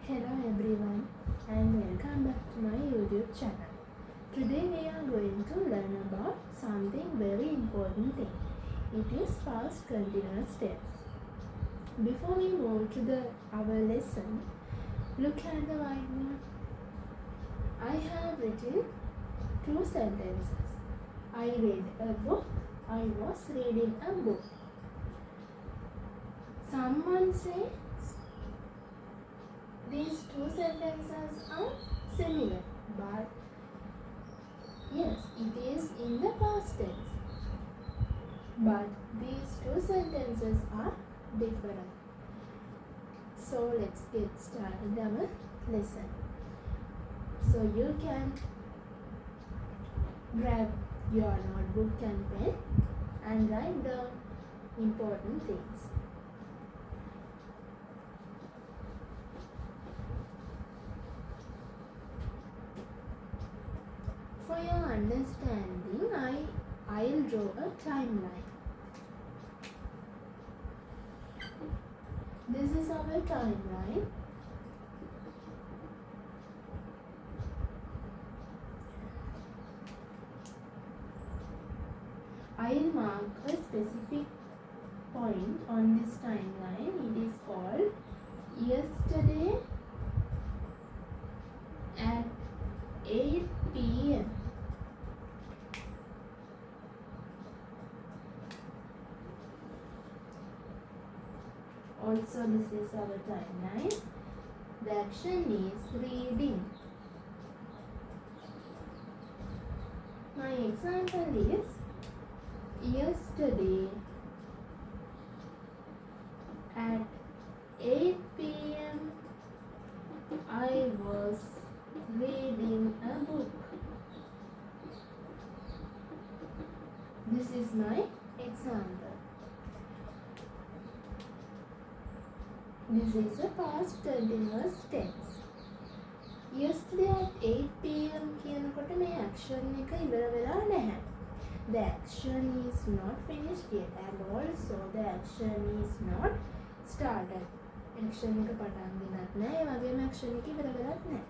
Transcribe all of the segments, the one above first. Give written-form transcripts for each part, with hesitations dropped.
Hello everyone and welcome back to my YouTube channel. Today we are going to learn about something very important thing. It is past continuous tense. Before we move to our lesson, look at the whiteboard. I have written two sentences. I read a book. I was reading a book. Someone say these two sentences are similar, but yes, it is in the past tense. But these two sentences are different. So let's get started our lesson. So you can grab your notebook and pen and write down important things. For your understanding, I'll draw a timeline. This is our timeline. I'll mark a specific point on this timeline. It is called yesterday at 8 p.m. Also, this is our timeline. The action is reading. My example is yesterday at 8 p.m. I was reading a book. This is my example. This is a past continuous tense. Yesterday at 8 p.m. කියනකොට මේ action එක ඉවර වෙලා නැහැ. The action is not finished yet and also the action is not started. Action එක පටන් ගෙනත් නැහැ. ඒ වගේම action එක ඉවර වෙලත් නැහැ.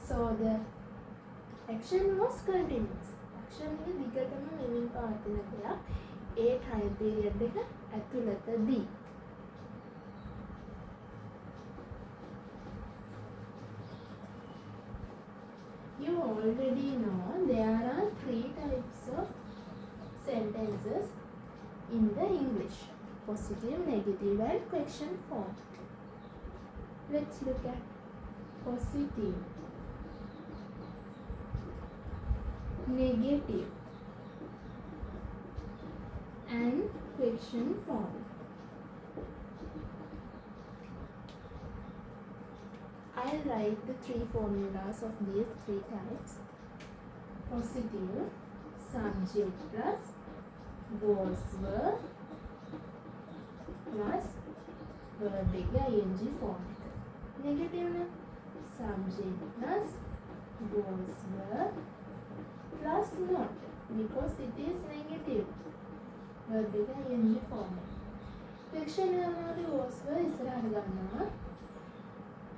So the action was continuous. Action එක දිගටම මෙමින් පවතින දෙයක්. ඒ time period එක ඇතුළතදී. You already know there are three types of sentences in the English: positive, negative and question form. Let's look at positive, negative and question form. I'll write the three formulas of these three types. Positive, subject plus was verb plus verb ing form. Negative na subject plus was verb plus not, because it is negative. Verb ing form. Question එක was verb ඉස්සරහට ගන්නවා.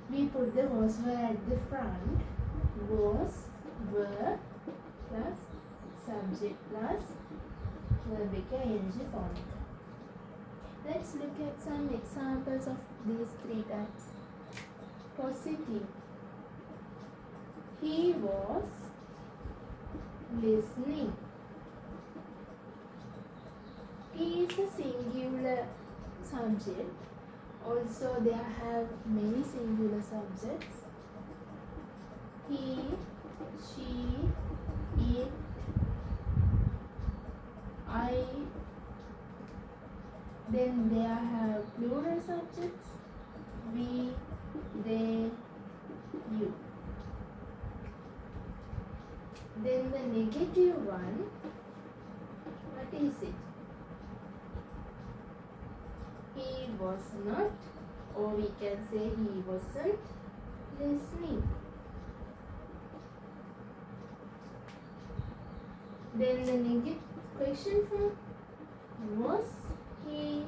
We put the was verb at the front. Was verb plus subject plus verb ing form. Let's look at some examples of these three types. Positive. He was listening. He is a singular subject. Also, there have many singular subjects. He, she, it, I. Then there have plural subjects. We, they, you. Then the negative one, what is it? He was not, or we can say he wasn't listening. Then the negative question form, was he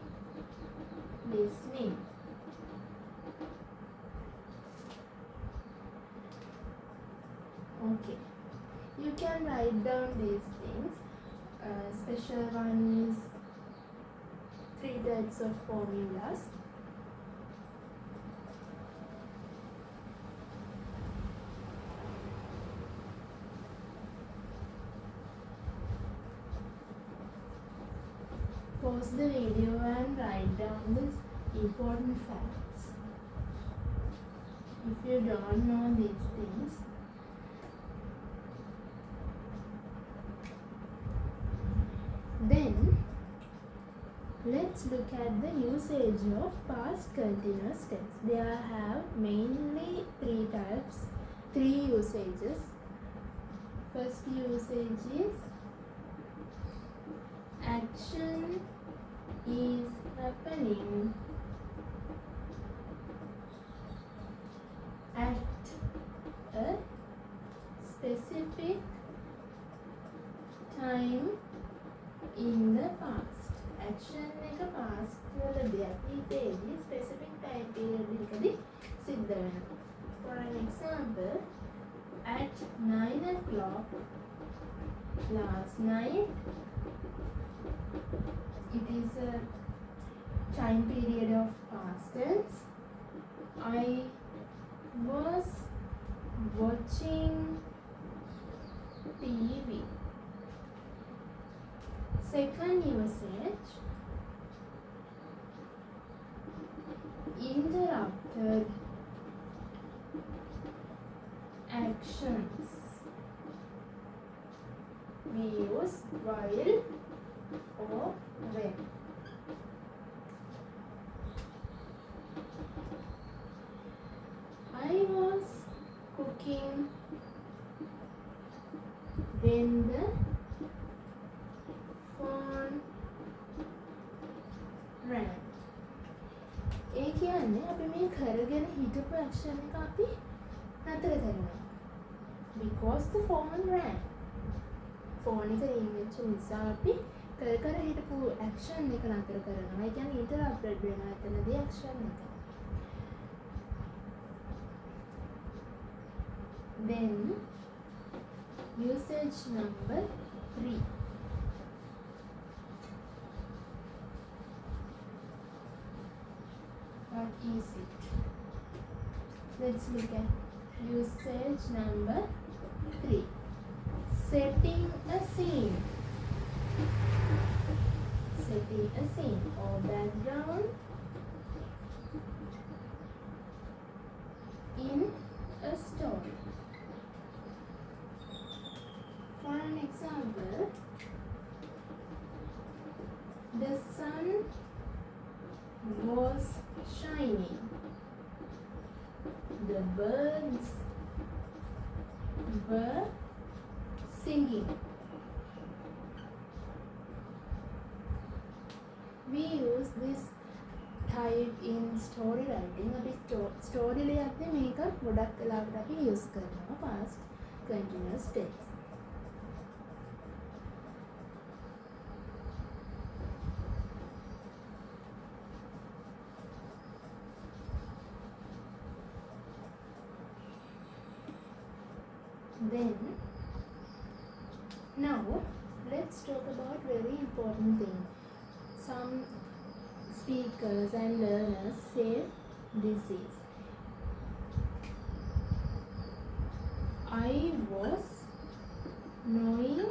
listening. Okay, you can write down these things. Special one is 3 types of formulas. Pause the video and write down the important facts. If you don't know these things, then let's look at the usage of past continuous tense. There have mainly 3 types, 3 usages. First usage is action is happening at a specific time in the past. Action එක past වලදී අතීතයේදී specific time period එකකදී සිද්ධ වෙනවා. For an example, at 9 o'clock last night, it is a time period of past tense. I was watching TV. Second usage, interrupted actions. We use while or when. I was cooking when the phone rang. ඒ කියන්නේ අපි මේ කරගෙන හිටපු action එක අපි නතර කරනවා. Because the phone rang. phone එක ring වෙච්ච නිසා අපි කර හිටපු action එක නතර කරනවා. ඒ කියන්නේ interrupted වෙනවා එතනදී action එක. Then usage number 3. What is it? Let's look at usage number 3. Setting a scene. Setting a scene or background in a story. For an example, the sun was shining. The birds were singing. We use this type in story writing. අපි story ලියද්දී මේක ගොඩක් වෙලාවට අපි use කරනවා past continuous tense. Then now let's talk about very important thing. Some speakers and learners say this is I was knowing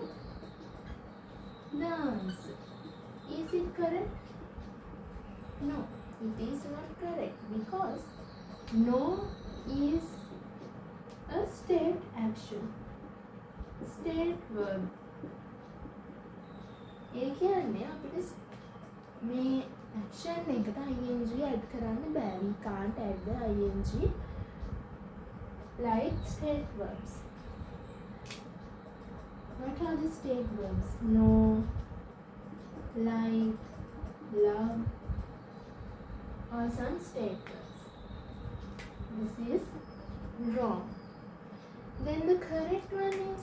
the answer. Is it correct? No, it is not correct because no is a state action. State verb. ඒ කියන්නේ අපිට මේ action එකට ing add කරන්න බෑ. We can't add the ing like state verbs. What are the state verbs? Know, like, love, or some state verbs. This is wrong. Then the correct one is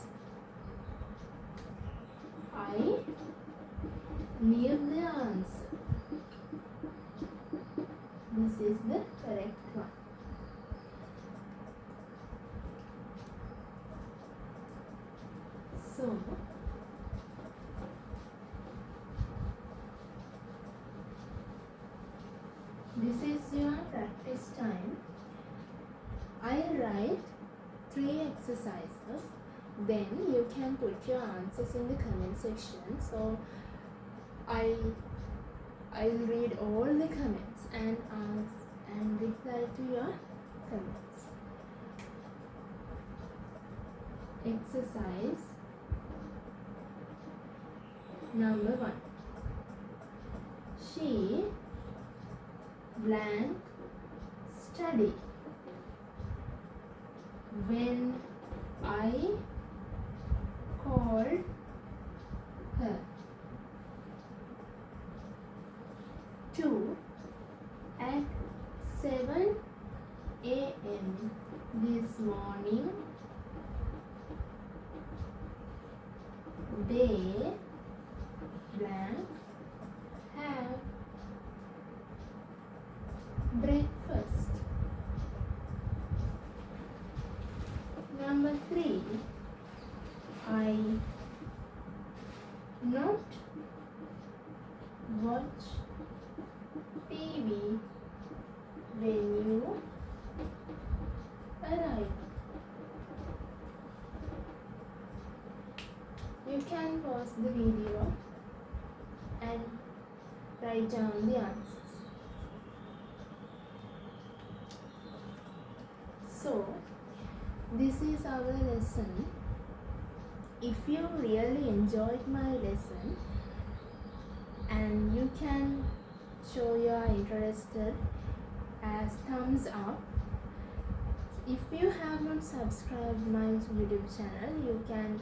I knew the answer. is the correct one. So, this is your practice time. I'll write 3 exercises. Then you can put your answers in the comment section. So I'll read all the comments and reply to your comments. Exercise number 1. She blank study when I called her. 2. At 7 a.m. this morning, they blank have breakfast. Number 3. I not watch TV when you arrive. You can pause the video and write down the answers. So, this is our lesson. If you really enjoyed my lesson, and you can show you are interested as thumbs up. If you have not subscribed my YouTube channel, you can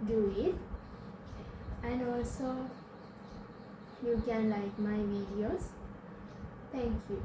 do it, and also you can like my videos. Thank you.